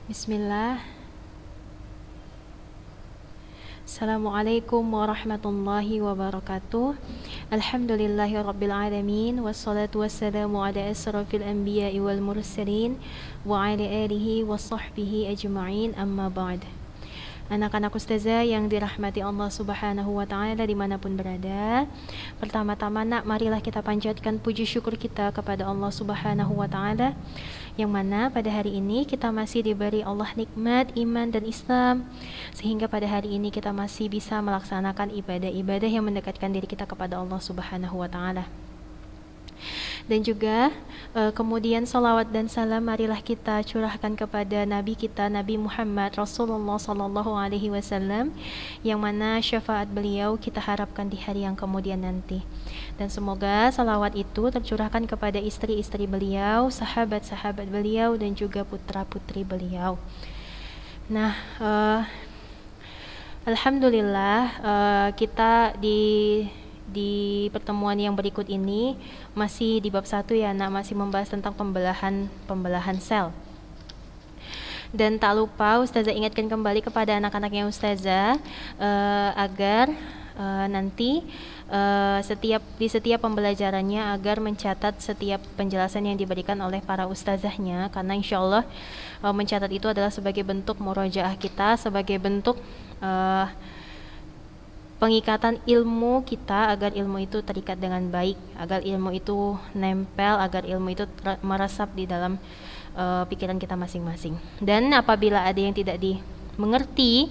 Bismillah. Assalamualaikum warahmatullahi wabarakatuh. Alhamdulillahi rabbil alamin. Wassalatu wassalamu ala asrafil anbiya'i wal mursalin wa ala alihi wa sahbihi ajma'in, amma ba'd. Anak-anak ustazah yang dirahmati Allah subhanahu wa ta'ala dimanapun berada, pertama-tama nak, marilah kita panjatkan puji syukur kita kepada Allah subhanahu wa ta'ala, yang mana pada hari ini kita masih diberi Allah nikmat iman dan Islam, sehingga pada hari ini kita masih bisa melaksanakan ibadah-ibadah yang mendekatkan diri kita kepada Allah subhanahu wa ta'ala. Dan juga kemudian salawat dan salam marilah kita curahkan kepada Nabi kita, Nabi Muhammad Rasulullah Sallallahu Alaihi Wasallam, yang mana syafaat beliau kita harapkan di hari yang kemudian nanti. Dan semoga salawat itu tercurahkan kepada istri-istri beliau, sahabat-sahabat beliau, dan juga putra-putri beliau. Nah, alhamdulillah kita di pertemuan yang berikut ini masih di bab 1 ya nak, masih membahas tentang pembelahan sel. Dan tak lupa ustazah ingatkan kembali kepada anak-anaknya ustazah agar nanti di setiap pembelajarannya agar mencatat setiap penjelasan yang diberikan oleh para ustazahnya, karena insyaallah mencatat itu adalah sebagai bentuk murojaah kita, sebagai bentuk pengikatan ilmu kita agar ilmu itu terikat dengan baik, agar ilmu itu nempel, agar ilmu itu meresap di dalam pikiran kita masing-masing. Dan apabila ada yang tidak dimengerti,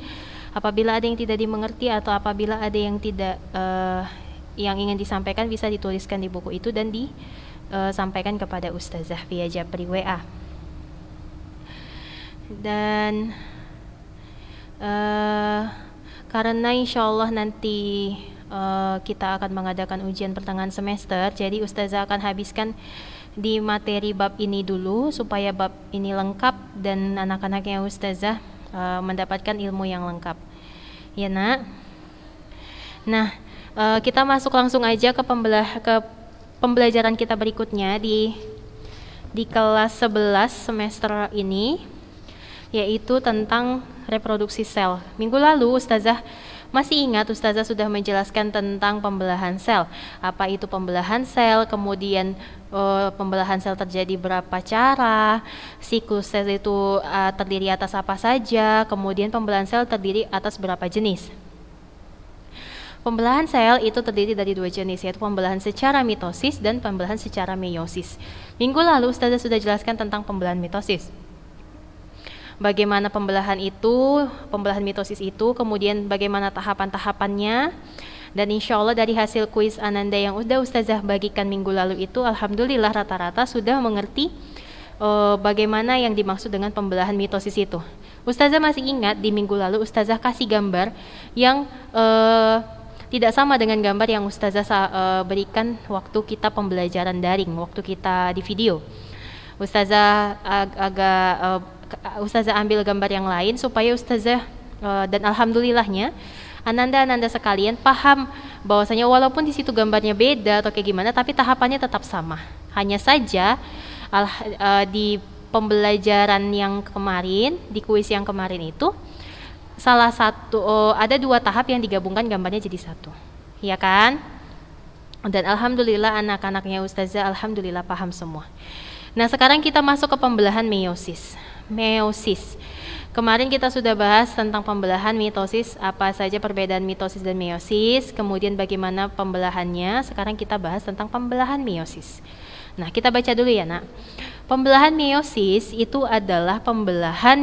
atau apabila ada yang tidak yang ingin disampaikan, bisa dituliskan di buku itu dan disampaikan kepada ustazah via japri WA. Dan karena insyaallah nanti kita akan mengadakan ujian pertengahan semester, jadi ustazah akan habiskan di materi bab ini dulu supaya bab ini lengkap dan anak-anaknya ustazah mendapatkan ilmu yang lengkap. Ya nak. Nah, kita masuk langsung aja ke pembelajaran kita berikutnya di kelas 11 semester ini, yaitu tentang reproduksi sel. Minggu lalu ustazah masih ingat, ustazah sudah menjelaskan tentang pembelahan sel. Apa itu pembelahan sel, kemudian pembelahan sel terjadi berapa cara, siklus sel itu terdiri atas apa saja, kemudian pembelahan sel terdiri atas berapa jenis. Pembelahan sel itu terdiri dari 2 jenis, yaitu pembelahan secara mitosis dan pembelahan secara meiosis. Minggu lalu ustazah sudah jelaskan tentang pembelahan mitosis. Bagaimana pembelahan mitosis itu, kemudian bagaimana tahapan-tahapannya. Dan insya Allah dari hasil kuis Ananda yang udah ustazah bagikan minggu lalu itu, alhamdulillah rata-rata sudah mengerti bagaimana yang dimaksud dengan pembelahan mitosis itu. Ustazah masih ingat di minggu lalu ustazah kasih gambar yang tidak sama dengan gambar yang ustazah berikan waktu kita pembelajaran daring, waktu kita di video. Ustazah ustazah ambil gambar yang lain supaya ustazah dan alhamdulillahnya ananda-ananda sekalian paham bahwasanya walaupun di situ gambarnya beda atau kayak gimana, tapi tahapannya tetap sama. Hanya saja di pembelajaran yang kemarin, di kuis yang kemarin itu salah satu ada 2 tahap yang digabungkan gambarnya jadi 1, ya kan? Dan alhamdulillah anak-anaknya ustazah alhamdulillah paham semua. Nah, sekarang kita masuk ke pembelahan meiosis. Kemarin kita sudah bahas tentang pembelahan mitosis, apa saja perbedaan mitosis dan meiosis, kemudian bagaimana pembelahannya. Sekarang kita bahas tentang pembelahan meiosis. Nah, kita baca dulu ya nak. Pembelahan meiosis itu adalah pembelahan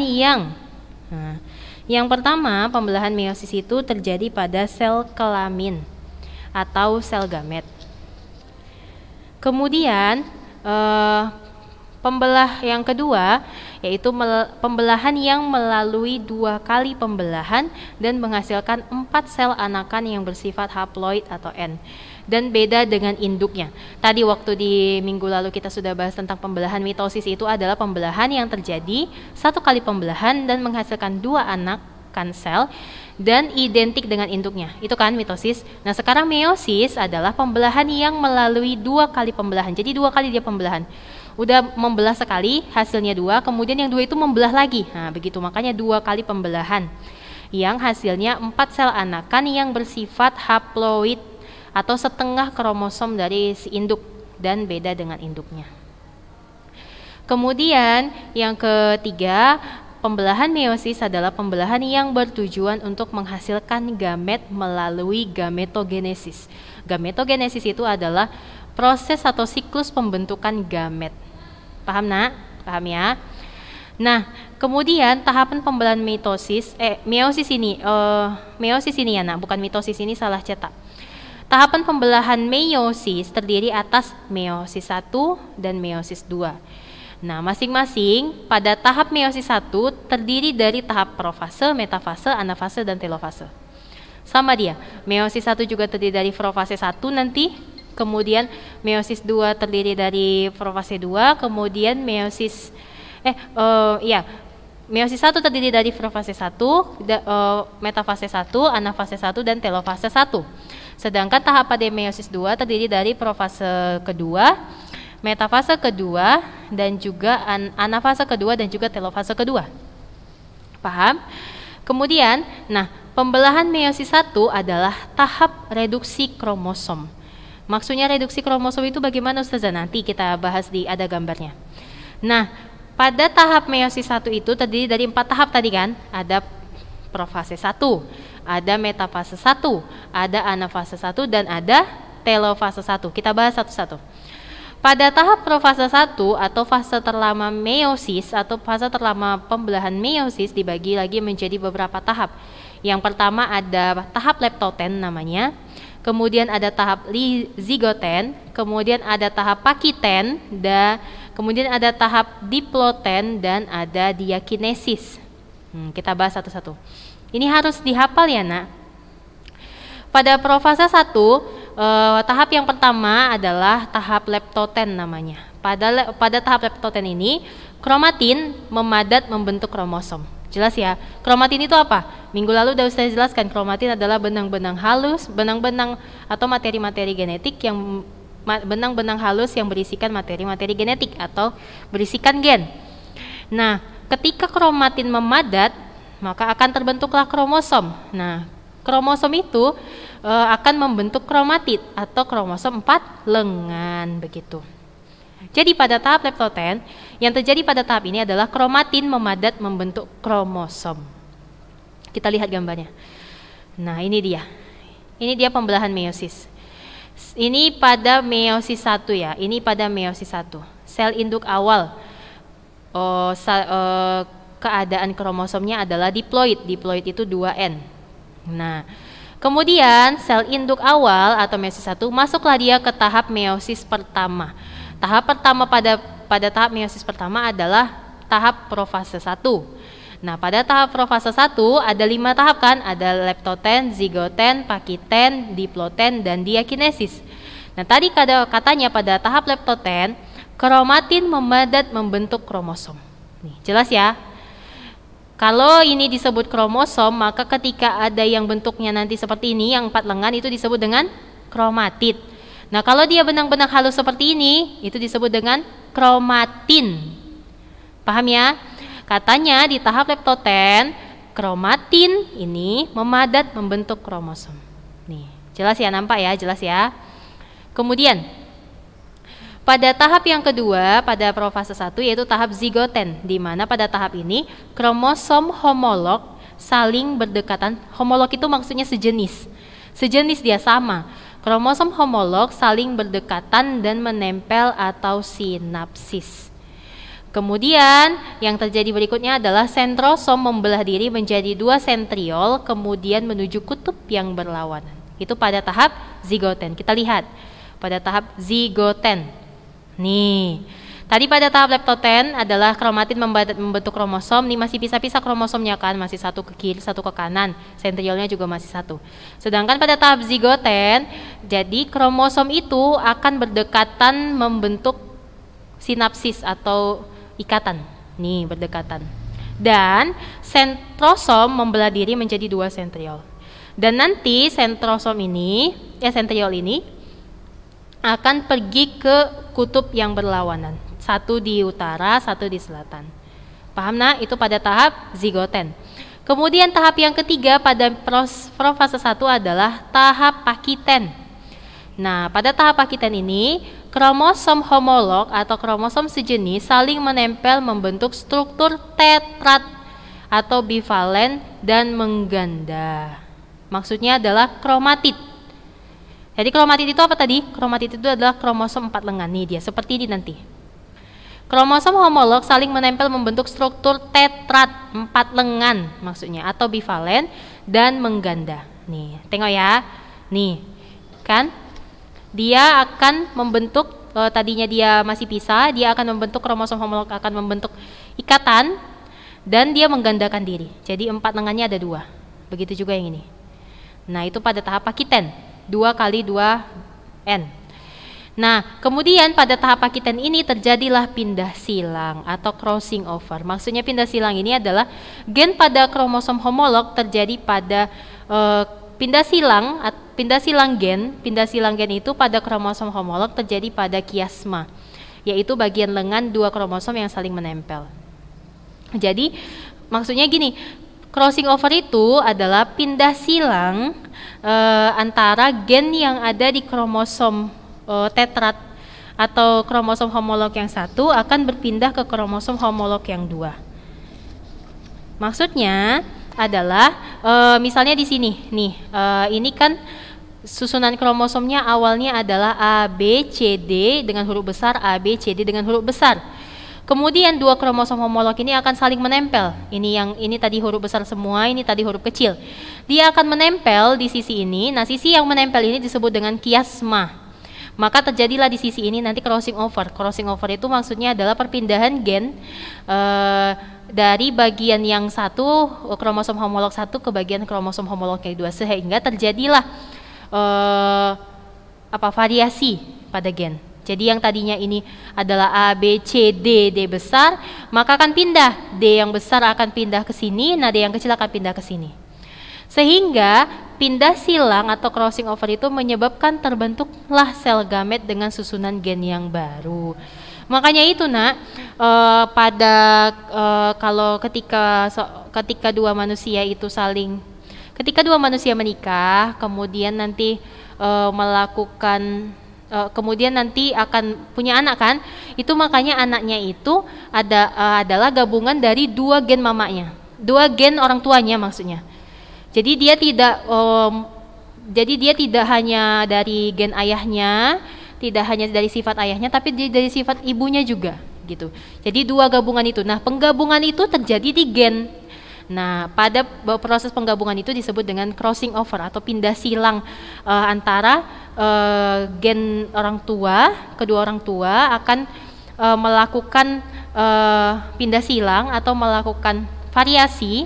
yang pertama, pembelahan meiosis itu terjadi pada sel kelamin atau sel gamet. Kemudian pembelah yang kedua yaitu pembelahan yang melalui 2 kali pembelahan dan menghasilkan 4 sel anakan yang bersifat haploid atau N. dan beda dengan induknya. Tadi waktu di minggu lalu kita sudah bahas tentang pembelahan. Mitosis itu adalah pembelahan yang terjadi satu kali pembelahan dan menghasilkan dua anak sel dan identik dengan induknya. Itu kan mitosis. Nah, sekarang meiosis adalah pembelahan yang melalui dua kali pembelahan. Jadi dua kali dia pembelahan. Udah membelah sekali, hasilnya dua, kemudian yang dua itu membelah lagi. Nah, begitu, makanya dua kali pembelahan. Yang hasilnya 4 sel anakan yang bersifat haploid atau setengah kromosom dari si induk dan beda dengan induknya. Kemudian yang ketiga, pembelahan meiosis adalah pembelahan yang bertujuan untuk menghasilkan gamet melalui gametogenesis. Gametogenesis itu adalah proses atau siklus pembentukan gamet. Paham, Nak? Paham ya? Nah, kemudian tahapan pembelahan meiosis ini ya, Nak, bukan mitosis, ini salah cetak. Tahapan pembelahan meiosis terdiri atas meiosis 1 dan meiosis 2. Nah, masing-masing pada tahap meiosis 1 terdiri dari tahap profase, metafase, anafase, dan telofase. Sama dia, meiosis 1 juga terdiri dari profase 1 nanti, kemudian meiosis 2 terdiri dari profase 2, kemudian meiosis 1 terdiri dari profase 1, metafase 1, anafase 1, dan telofase 1. Sedangkan tahap pada meiosis 2 terdiri dari profase kedua, metafase kedua, dan juga anafase kedua, dan juga telofase kedua. Paham? Kemudian, nah, pembelahan meiosis 1 adalah tahap reduksi kromosom. Maksudnya reduksi kromosom itu bagaimana, Ustazah? Nanti kita bahas ada gambarnya. Nah, pada tahap meiosis 1 itu terdiri dari 4 tahap tadi kan? Ada profase 1, ada metafase 1, ada anafase 1, dan ada telofase 1. Kita bahas satu-satu. Pada tahap profase 1 atau fase terlama meiosis atau fase terlama pembelahan meiosis dibagi lagi menjadi beberapa tahap. Yang pertama ada tahap leptoten namanya, kemudian ada tahap zigoten, kemudian ada tahap pakiten, kemudian ada tahap diploten, dan ada diakinesis. Kita bahas satu-satu. Ini harus dihafal ya, Nak. Pada profase 1, tahap yang pertama adalah tahap leptoten namanya. Pada tahap leptoten ini, kromatin memadat membentuk kromosom. Jelas ya? Kromatin itu apa? Minggu lalu sudah saya jelaskan, kromatin adalah benang-benang halus, benang-benang atau materi-materi genetik yang benang-benang halus yang berisikan materi-materi genetik atau berisikan gen. Nah, ketika kromatin memadat, maka akan terbentuklah kromosom. Nah, kromosom itu akan membentuk kromatid atau kromosom 4 lengan begitu. Jadi pada tahap leptoten yang terjadi pada tahap ini adalah kromatin memadat membentuk kromosom. Kita lihat gambarnya. Nah, ini dia. Ini dia pembelahan meiosis. Ini pada meiosis 1 ya. Ini pada meiosis 1. Sel induk awal. Keadaan kromosomnya adalah diploid. Diploid itu 2N. Nah, kemudian sel induk awal atau meiosis 1 masuklah dia ke tahap meiosis pertama. Tahap pertama pada tahap meiosis pertama adalah tahap profase 1. Nah, pada tahap profase 1 ada 5 tahap kan? Ada leptoten, zigoten, pakiten, diploten, dan diakinesis. Nah, tadi katanya pada tahap leptoten kromatin memadat membentuk kromosom. Nih, jelas ya? Kalau ini disebut kromosom, maka ketika ada yang bentuknya nanti seperti ini, yang 4 lengan, itu disebut dengan kromatid. Nah, kalau dia benang-benang halus seperti ini, itu disebut dengan kromatin. Paham ya? Katanya di tahap leptoten, kromatin ini memadat membentuk kromosom. Nih, jelas ya, nampak ya, jelas ya. Kemudian, pada tahap yang kedua, pada profase 1 yaitu tahap zigoten, di mana pada tahap ini kromosom homolog saling berdekatan. Homolog itu maksudnya sejenis. Sejenis dia sama. Kromosom homolog saling berdekatan dan menempel atau sinapsis. Kemudian yang terjadi berikutnya adalah sentrosom membelah diri menjadi 2 sentriol, kemudian menuju kutub yang berlawanan. Itu pada tahap zigoten. Kita lihat pada tahap zigoten. Nih, Tadi pada tahap leptoten adalah kromatid membentuk kromosom, nih masih pisah-pisah kromosomnya kan, masih satu ke kiri, satu ke kanan, sentriolnya juga masih satu. Sedangkan pada tahap zigoten, jadi kromosom itu akan berdekatan membentuk sinapsis atau ikatan, nih berdekatan. Dan sentrosom membelah diri menjadi 2 sentriol. Dan nanti sentriol ini akan pergi ke kutub yang berlawanan. Satu di utara, satu di selatan. Paham nak? Itu pada tahap zigoten. Kemudian tahap yang ketiga pada profase 1 adalah tahap pakiten. Nah, pada tahap pakiten ini, kromosom homolog atau kromosom sejenis saling menempel membentuk struktur tetrat atau bivalen dan mengganda. Maksudnya adalah kromatid. Jadi kromatid itu apa tadi? Kromatid itu adalah kromosom 4 lengan. Nih dia, seperti ini nanti. Kromosom homolog saling menempel membentuk struktur tetrat 4 lengan maksudnya atau bivalen dan mengganda. Nih, tengok ya. Nih, kan? Dia akan membentuk tadinya dia masih pisah, dia akan membentuk kromosom homolog akan membentuk ikatan dan dia menggandakan diri. Jadi 4 lengannya ada 2. Begitu juga yang ini. Nah, itu pada tahap pakiten. 2 kali 2N. Nah, kemudian pada tahap pakiten ini terjadilah pindah silang atau crossing over. Maksudnya pindah silang ini adalah gen pada kromosom homolog terjadi pada pindah silang gen itu pada kromosom homolog terjadi pada kiasma, yaitu bagian lengan 2 kromosom yang saling menempel. Jadi, maksudnya gini, crossing over itu adalah pindah silang antara gen yang ada di kromosom tetrat atau kromosom homolog yang 1 akan berpindah ke kromosom homolog yang 2. Maksudnya adalah misalnya di sini nih, ini kan susunan kromosomnya awalnya adalah A, B, C, D dengan huruf besar, A, B, C, D dengan huruf besar. Kemudian 2 kromosom homolog ini akan saling menempel. Ini tadi huruf besar semua, ini tadi huruf kecil. Dia akan menempel di sisi ini. Nah, sisi yang menempel ini disebut dengan kiasma. Maka terjadilah di sisi ini nanti crossing over. Crossing over itu maksudnya adalah perpindahan gen dari bagian yang 1 kromosom homolog 1 ke bagian kromosom homolog yang 2 sehingga terjadilah variasi pada gen. Jadi yang tadinya ini adalah A, B, C, D, D besar, maka akan pindah. D yang besar akan pindah ke sini, nah D yang kecil akan pindah ke sini. Sehingga pindah silang atau crossing over itu menyebabkan terbentuklah sel gamet dengan susunan gen yang baru. Makanya itu nak, kalau ketika dua manusia menikah, kemudian nanti kemudian nanti akan punya anak kan, itu makanya anaknya itu adalah gabungan dari 2 gen mamanya, 2 gen orang tuanya maksudnya. Jadi dia tidak hanya dari gen ayahnya, tidak hanya dari sifat ayahnya, tapi dari sifat ibunya juga gitu. Jadi 2 gabungan itu. Nah, penggabungan itu terjadi di gen. Nah, pada proses penggabungan itu disebut dengan crossing over atau pindah silang antara gen orang tua, kedua orang tua akan melakukan pindah silang atau melakukan variasi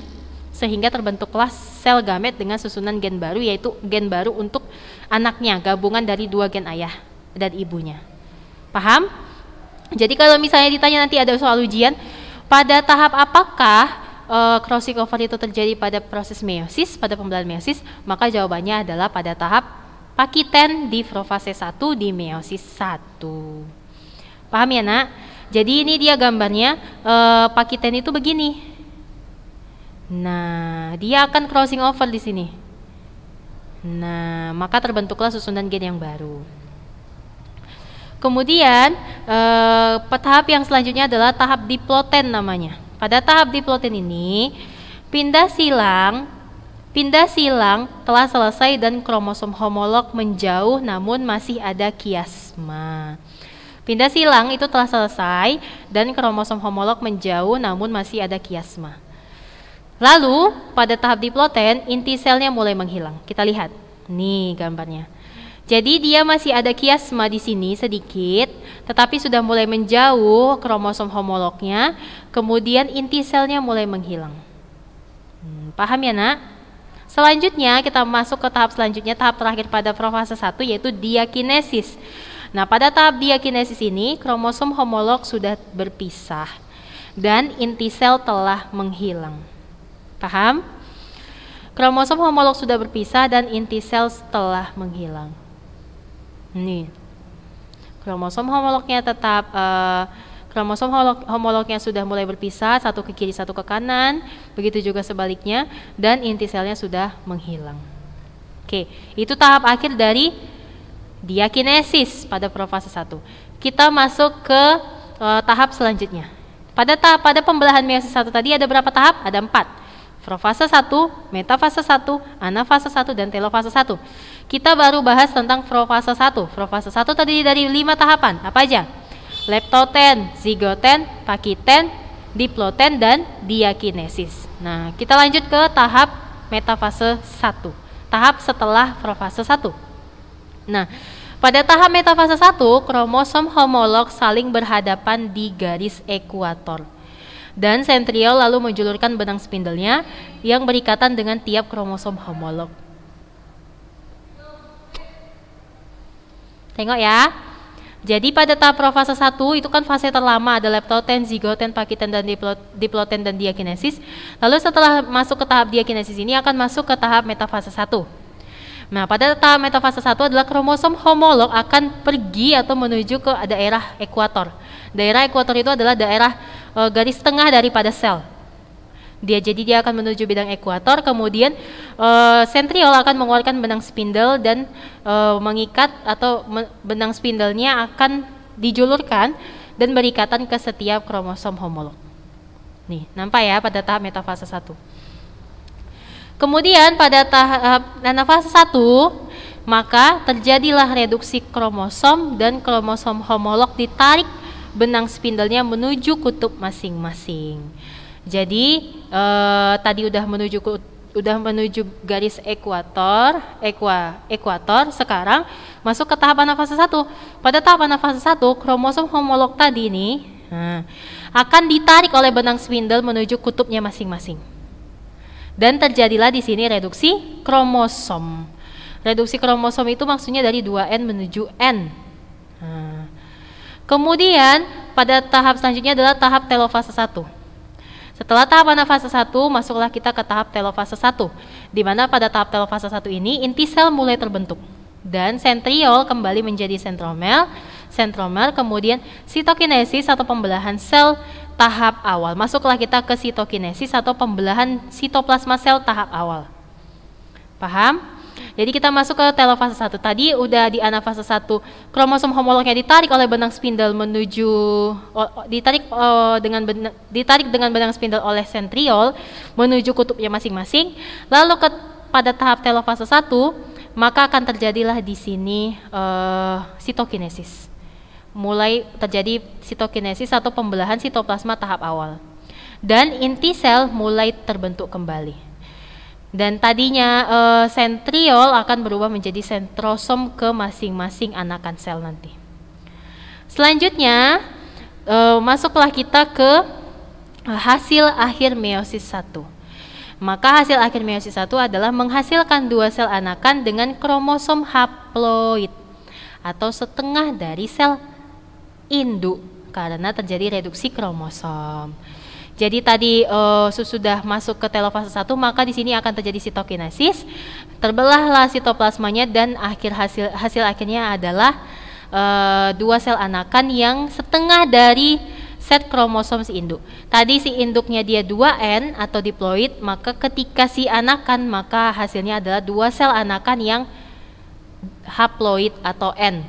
sehingga terbentuklah sel gamet dengan susunan gen baru, yaitu gen baru untuk anaknya, gabungan dari 2 gen ayah dan ibunya. Paham? Jadi kalau misalnya ditanya nanti ada soal ujian, pada tahap apakah crossing over itu terjadi pada proses meiosis, pada pembelahan meiosis, maka jawabannya adalah pada tahap pakiten di profase 1 di meiosis 1. Paham ya nak? Jadi ini dia gambarnya, pakiten itu begini. Nah, dia akan crossing over di sini. Nah, maka terbentuklah susunan gen yang baru. Kemudian tahap yang selanjutnya adalah tahap diploten namanya. Pada tahap diploten ini, pindah silang telah selesai dan kromosom homolog menjauh namun masih ada kiasma. Pindah silang itu telah selesai dan kromosom homolog menjauh namun masih ada kiasma. Lalu pada tahap diploten inti selnya mulai menghilang. Kita lihat nih gambarnya. Jadi dia masih ada kiasma di sini sedikit, tetapi sudah mulai menjauh kromosom homolognya, kemudian inti selnya mulai menghilang. Paham ya nak? Selanjutnya kita masuk ke tahap selanjutnya, tahap terakhir pada profase 1 yaitu diakinesis. Nah, pada tahap diakinesis ini kromosom homolog sudah berpisah dan inti sel telah menghilang. Paham? Kromosom homolog sudah berpisah dan inti sel telah menghilang. Nih, kromosom homolognya tetap kromosom homolognya sudah mulai berpisah, satu ke kiri satu ke kanan, begitu juga sebaliknya, dan inti selnya sudah menghilang. Oke, itu tahap akhir dari diakinesis pada profase 1. Kita masuk ke tahap selanjutnya. Pada pembelahan meiosis 1 tadi ada berapa tahap? Ada 4. Profase 1, metafase 1, anafase 1, dan telofase 1. Kita baru bahas tentang profase 1. Profase 1 tadi dari 5 tahapan. Apa aja? Leptoten, zigoten, pakiten, diploten, dan diakinesis. Nah, kita lanjut ke tahap metafase 1. Tahap setelah profase 1. Nah, pada tahap metafase 1, kromosom homolog saling berhadapan di garis ekuator. Dan sentriol lalu menjulurkan benang spindelnya yang berikatan dengan tiap kromosom homolog. Tengok ya. Jadi pada tahap profase 1 itu kan fase terlama, ada leptoten, zigoten, pakiten, dan diploten, dan diakinesis. Lalu setelah masuk ke tahap diakinesis ini akan masuk ke tahap metafase 1. Nah, pada tahap metafase 1 adalah kromosom homolog akan pergi atau menuju ke daerah ekuator. Daerah ekuator itu adalah daerah garis tengah daripada sel. Jadi dia akan menuju bidang ekuator, kemudian sentriol akan mengeluarkan benang spindel dan mengikat atau benang spindelnya akan dijulurkan dan berikatan ke setiap kromosom homolog. Nih, nampak ya pada tahap metafase 1. Kemudian pada tahap anafase 1, maka terjadilah reduksi kromosom dan kromosom homolog ditarik benang spindelnya menuju kutub masing-masing. Jadi tadi udah menuju garis ekuator, sekarang masuk ke tahap anafase 1. Pada tahap anafase 1, kromosom homolog tadi ini akan ditarik oleh benang spindel menuju kutubnya masing-masing. Dan terjadilah di sini reduksi kromosom. Reduksi kromosom itu maksudnya dari 2N menuju N. Kemudian pada tahap selanjutnya adalah tahap telofase 1. Setelah tahap anafase 1, masuklah kita ke tahap telofase 1, di mana pada tahap telofase 1 ini inti sel mulai terbentuk dan sentriol kembali menjadi sentromer, kemudian sitokinesis atau pembelahan sel tahap awal. Masuklah kita ke sitokinesis atau pembelahan sitoplasma sel tahap awal. Paham? Jadi kita masuk ke telofase 1. Tadi udah di anafase 1, kromosom homolognya ditarik oleh benang spindel menuju ditarik dengan benang spindel oleh sentriol menuju kutubnya masing-masing. Lalu pada tahap telofase 1, maka akan terjadilah di sini sitokinesis. Mulai terjadi sitokinesis atau pembelahan sitoplasma tahap awal. Dan inti sel mulai terbentuk kembali. Dan tadinya sentriol akan berubah menjadi sentrosom ke masing-masing anakan sel nanti. Selanjutnya masuklah kita ke hasil akhir meiosis 1. Maka hasil akhir meiosis 1 adalah menghasilkan 2 sel anakan dengan kromosom haploid atau setengah dari sel induk karena terjadi reduksi kromosom. Jadi tadi sudah masuk ke telofase 1, maka di sini akan terjadi sitokinesis, terbelahlah sitoplasmanya dan hasil akhirnya adalah 2 sel anakan yang setengah dari set kromosom si induk. Tadi si induknya dia 2N atau diploid, maka ketika si anakan maka hasilnya adalah 2 sel anakan yang haploid atau N.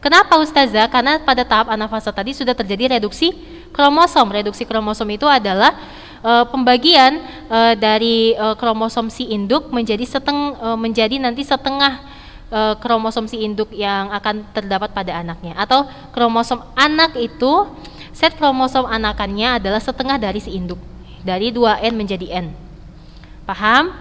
Kenapa Ustazah? Karena pada tahap anafase tadi sudah terjadi reduksi kromosom. Reduksi kromosom itu adalah pembagian dari kromosom si induk menjadi nanti setengah kromosom si induk yang akan terdapat pada anaknya. Atau kromosom anak itu, set kromosom anakannya adalah setengah dari si induk. Dari 2N menjadi N. Paham?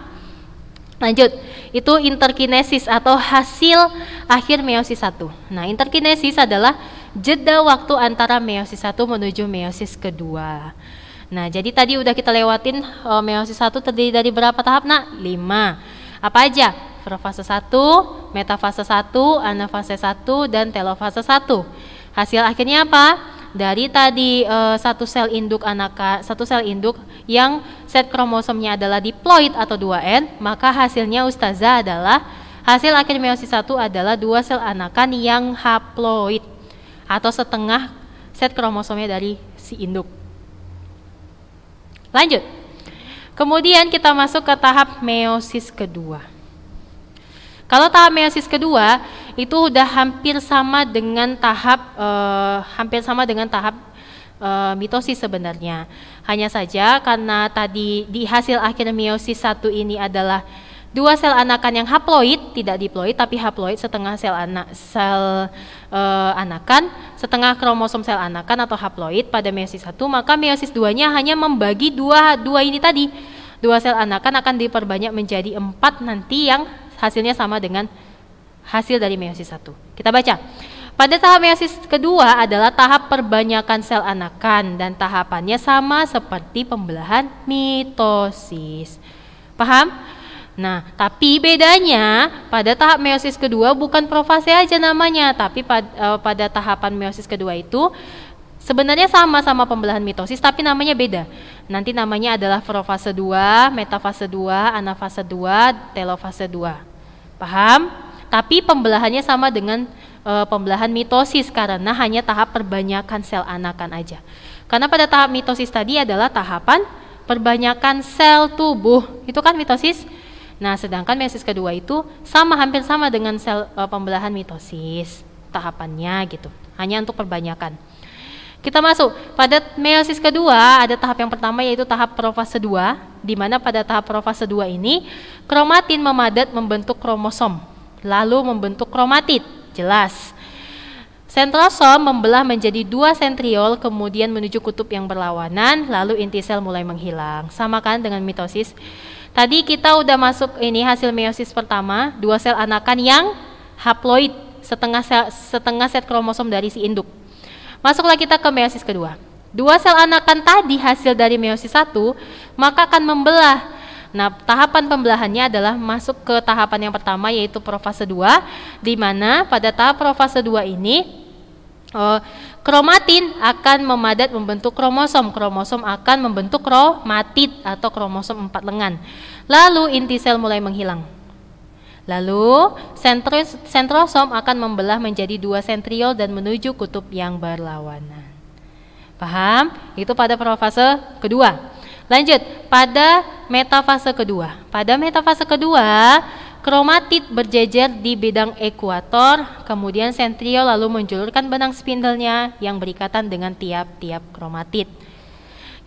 Lanjut, itu interkinesis atau hasil akhir meiosis 1. Nah, interkinesis adalah jeda waktu antara meiosis 1 menuju meiosis kedua. Nah, jadi tadi udah kita lewatin meiosis 1 terdiri dari berapa tahap, Nak? 5. Apa aja? Profase 1, metafase 1, anafase 1, dan telofase 1. Hasil akhirnya apa? Dari tadi satu sel induk satu sel induk yang set kromosomnya adalah diploid atau 2N, maka hasilnya Ustazah adalah hasil akhir meiosis 1 adalah 2 sel anakan yang haploid atau setengah set kromosomnya dari si induk. Lanjut. Kemudian kita masuk ke tahap meiosis kedua. Kalau tahap meiosis kedua itu udah hampir sama dengan tahap mitosis sebenarnya. Hanya saja karena tadi di hasil akhir meiosis 1 ini adalah 2 sel anakan yang haploid, tidak diploid tapi haploid, setengah sel anakan, setengah kromosom sel anakan atau haploid pada meiosis 1, maka meiosis 2-nya hanya membagi dua ini tadi. 2 sel anakan akan diperbanyak menjadi 4 nanti yang hasilnya sama dengan hasil dari meiosis 1. Kita baca. Pada tahap meiosis kedua adalah tahap perbanyakan sel anakan dan tahapannya sama seperti pembelahan mitosis. Paham? Nah, tapi bedanya pada tahap meiosis kedua bukan profase aja namanya, tapi pada tahapan meiosis kedua itu sebenarnya sama-sama pembelahan mitosis tapi namanya beda. Nanti namanya adalah profase 2, metafase 2, anafase 2, telofase 2. Paham? Tapi pembelahannya sama dengan pembelahan mitosis karena hanya tahap perbanyakan sel anakan aja. Karena pada tahap mitosis tadi adalah tahapan perbanyakan sel tubuh. Itu kan mitosis. Nah, sedangkan meiosis kedua itu hampir sama dengan sel pembelahan mitosis tahapannya gitu. Hanya untuk perbanyakan. Kita masuk pada meiosis kedua, ada tahap yang pertama yaitu tahap profase 2, di mana pada tahap profase 2 ini kromatin memadat membentuk kromosom, lalu membentuk kromatid, jelas. Sentrosom membelah menjadi 2 sentriol, kemudian menuju kutub yang berlawanan, lalu inti sel mulai menghilang. Sama kan dengan mitosis. Tadi kita udah masuk ini hasil meiosis pertama, 2 sel anakan yang haploid, setengah set kromosom dari si induk. Masuklah kita ke meiosis kedua. 2 sel anakan tadi hasil dari meiosis 1, maka akan membelah. Nah, tahapan pembelahannya adalah masuk ke tahapan yang pertama yaitu profase 2, di mana pada tahap profase 2 ini kromatin akan memadat membentuk kromosom. Kromosom akan membentuk kromatid atau kromosom 4 lengan. Lalu inti sel mulai menghilang. Lalu sentrosom akan membelah menjadi 2 sentriol dan menuju kutub yang berlawanan. Paham? Itu pada profase kedua. Lanjut, pada metafase kedua. Pada metafase kedua, kromatid berjejer di bidang ekuator, kemudian sentriol lalu menjulurkan benang spindlenya yang berikatan dengan tiap-tiap kromatid.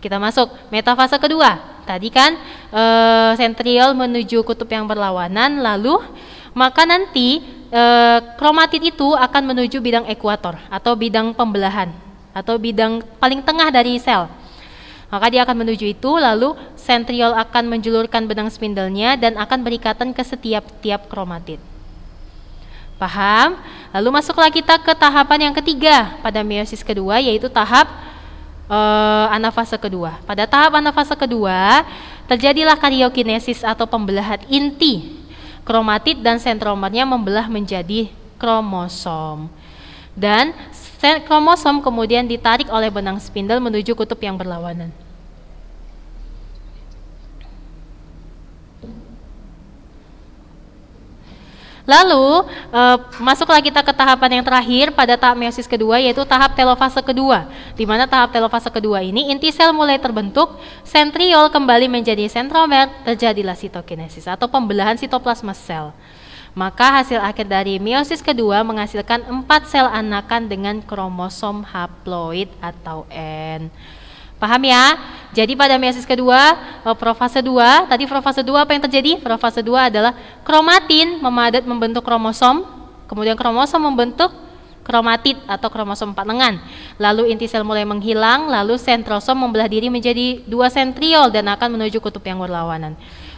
Kita masuk metafase kedua. Tadi kan sentriol menuju kutub yang berlawanan, lalu maka nanti kromatid itu akan menuju bidang ekuator atau bidang pembelahan atau bidang paling tengah dari sel. Maka dia akan menuju itu, lalu sentriol akan menjulurkan benang spindlenya dan akan berikatan ke setiap kromatid. Paham? Lalu masuklah kita ke tahapan yang ketiga pada meiosis kedua, yaitu tahap anafase kedua. Pada tahap anafase kedua terjadilah karyokinesis atau pembelahan inti kromatid dan sentromernya membelah menjadi kromosom. Dan kromosom kemudian ditarik oleh benang spindle menuju kutub yang berlawanan. Lalu masuklah kita ke tahapan yang terakhir pada tahap meiosis kedua, yaitu tahap telofase kedua, di mana tahap telofase kedua ini inti sel mulai terbentuk, sentriol kembali menjadi sentromer, terjadilah sitokinesis atau pembelahan sitoplasma sel. Maka hasil akhir dari meiosis kedua menghasilkan 4 sel anakan dengan kromosom haploid atau N. Paham ya? Jadi pada meiosis kedua, profase 2, tadi profase 2 apa yang terjadi? Profase 2 adalah kromatin memadat membentuk kromosom, kemudian kromosom membentuk kromatid atau kromosom 4 lengan. Lalu inti sel mulai menghilang, lalu sentrosom membelah diri menjadi 2 sentriol dan akan menuju kutub yang berlawanan.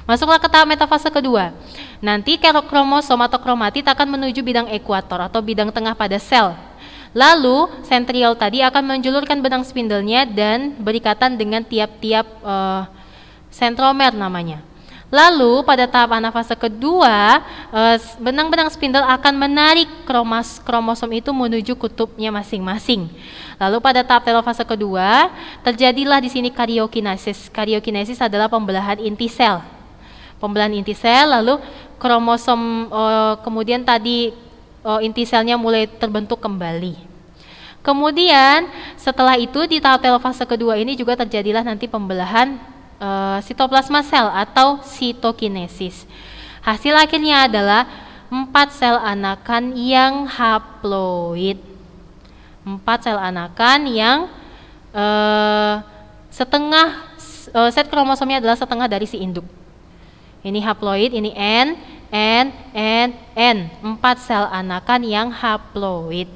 Masuklah ke tahap metafase kedua. Nanti kromosom atau kromatid akan menuju bidang ekuator atau bidang tengah pada sel. Lalu sentriol tadi akan menjulurkan benang spindlenya dan berikatan dengan tiap-tiap sentromer namanya. Lalu pada tahap anafase kedua, benang-benang spindle akan menarik kromosom itu menuju kutubnya masing-masing. Lalu pada tahap telofase kedua, terjadilah di sini karyokinesis. Karyokinesis adalah pembelahan inti sel. Pembelahan inti sel, lalu kromosom kemudian tadi inti selnya mulai terbentuk kembali. Kemudian setelah itu di tahap telofase kedua ini juga terjadilah nanti pembelahan sitoplasma sel atau sitokinesis. Hasil akhirnya adalah 4 sel anakan yang haploid. 4 sel anakan yang set kromosomnya adalah setengah dari si induk. Ini haploid, ini N. 4 sel anakan yang haploid.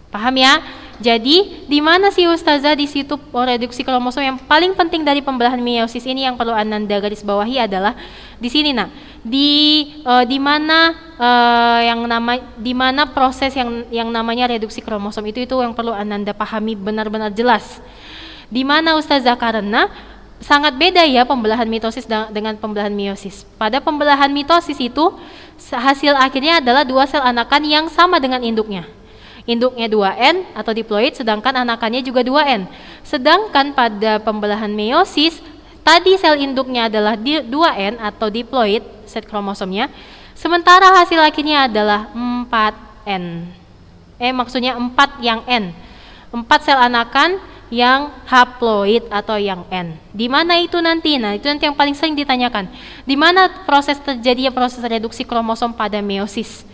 Paham ya? Jadi di mana sih Ustazah di situ reduksi kromosom yang paling penting dari pembelahan meiosis ini yang perlu Ananda garis bawahi adalah di sini nak. Di mana proses yang namanya reduksi kromosom itu yang perlu Ananda pahami benar-benar jelas. Di mana Ustazah? Karena sangat beda ya pembelahan mitosis dengan pembelahan meiosis. Pada pembelahan mitosis itu hasil akhirnya adalah 2 sel anakan yang sama dengan induknya. Induknya 2N atau diploid, sedangkan anakannya juga 2N. Sedangkan pada pembelahan meiosis, tadi sel induknya adalah 2N atau diploid, set kromosomnya, sementara hasil akhirnya adalah 4N. Maksudnya 4 yang N. 4 sel anakan yang haploid atau yang N. Di mana itu nanti? Nah, itu nanti yang paling sering ditanyakan. Di mana terjadinya proses reduksi kromosom pada meiosis?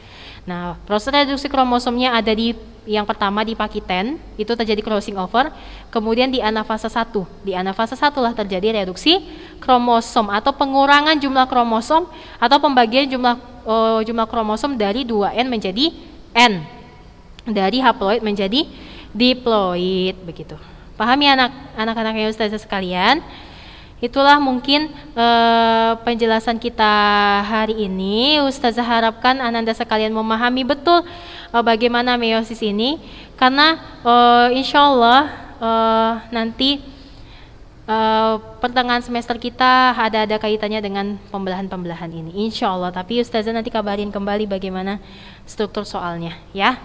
Nah, proses reduksi kromosomnya ada di yang pertama di pakiten, itu terjadi crossing over, kemudian di anafase 1. Di anafase 1 lah terjadi reduksi kromosom atau pengurangan jumlah kromosom atau pembagian jumlah kromosom dari 2N menjadi N. Dari haploid menjadi diploid begitu. Paham ya anak-anak yang Ustazah sekalian? Itulah mungkin penjelasan kita hari ini. Ustazah harapkan Ananda sekalian memahami betul bagaimana meiosis ini, karena insya Allah nanti pertengahan semester kita ada kaitannya dengan pembelahan-pembelahan ini, insya Allah. Tapi Ustazah nanti kabarin kembali bagaimana struktur soalnya ya.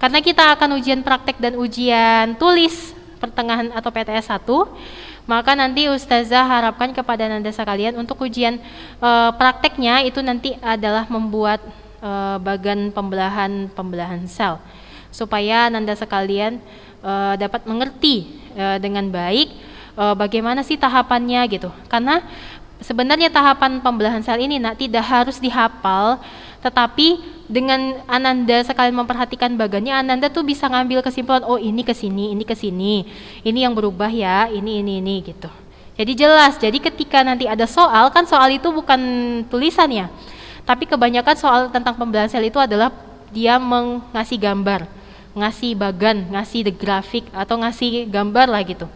Karena kita akan ujian praktek dan ujian tulis pertengahan atau PTS 1, maka nanti Ustazah harapkan kepada Nanda sekalian untuk ujian prakteknya itu nanti adalah membuat bagan pembelahan sel, supaya Nanda sekalian dapat mengerti dengan baik bagaimana sih tahapannya gitu. Karena sebenarnya tahapan pembelahan sel ini tidak harus dihafal, tetapi dengan Ananda sekalian memperhatikan bagannya, Ananda tuh bisa ngambil kesimpulan, oh ini ke sini, ini yang berubah ya, ini gitu. Jadi jelas. Jadi ketika nanti ada soal, kan soal itu bukan tulisan ya, tapi kebanyakan soal tentang pembelahan sel itu adalah dia ngasih gambar, ngasih bagan, ngasih the grafik atau ngasih gambar lah gitu.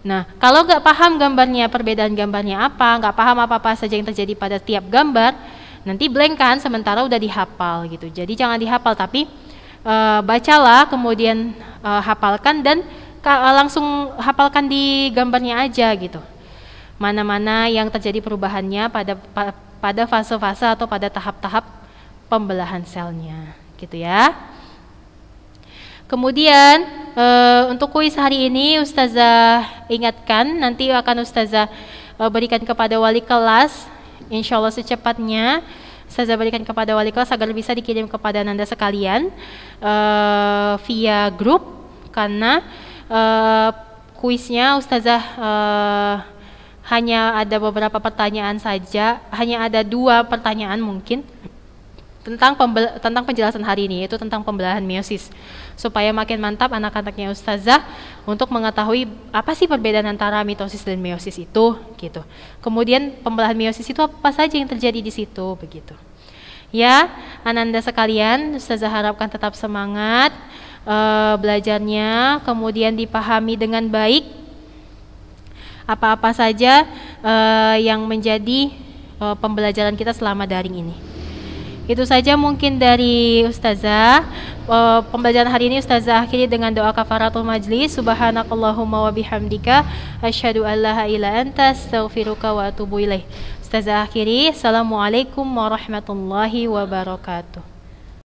Nah, kalau nggak paham gambarnya, perbedaan gambarnya apa, nggak paham apa-apa saja yang terjadi pada tiap gambar, nanti blank kan, sementara udah dihafal gitu. Jadi jangan dihafal, tapi bacalah, kemudian hafalkan dan langsung hafalkan di gambarnya aja gitu. Mana-mana yang terjadi perubahannya pada fase-fase atau pada tahap-tahap pembelahan selnya gitu ya. Kemudian untuk kuis hari ini Ustazah ingatkan, nanti akan Ustazah berikan kepada wali kelas, insya Allah secepatnya Ustazah berikan kepada wali kelas agar bisa dikirim kepada Nanda sekalian via grup, karena kuisnya Ustazah hanya ada beberapa pertanyaan saja, hanya ada 2 pertanyaan mungkin tentang penjelasan hari ini, yaitu tentang pembelahan meiosis, supaya makin mantap anak-anaknya Ustazah untuk mengetahui apa sih perbedaan antara mitosis dan meiosis itu gitu. Kemudian pembelahan meiosis itu apa saja yang terjadi di situ begitu. Ya, Ananda sekalian, Ustazah harapkan tetap semangat belajarnya, kemudian dipahami dengan baik. apa-apa saja yang menjadi pembelajaran kita selama daring ini. Itu saja mungkin dari Ustazah. Pembelajaran hari ini Ustazah akhiri dengan doa kafaratul majlis. Subhanakallahumma wa bihamdika asyhadu an la ilaha illa anta astaghfiruka wa atubu ilaih. Ustazah akhiri. Assalamualaikum warahmatullahi wabarakatuh.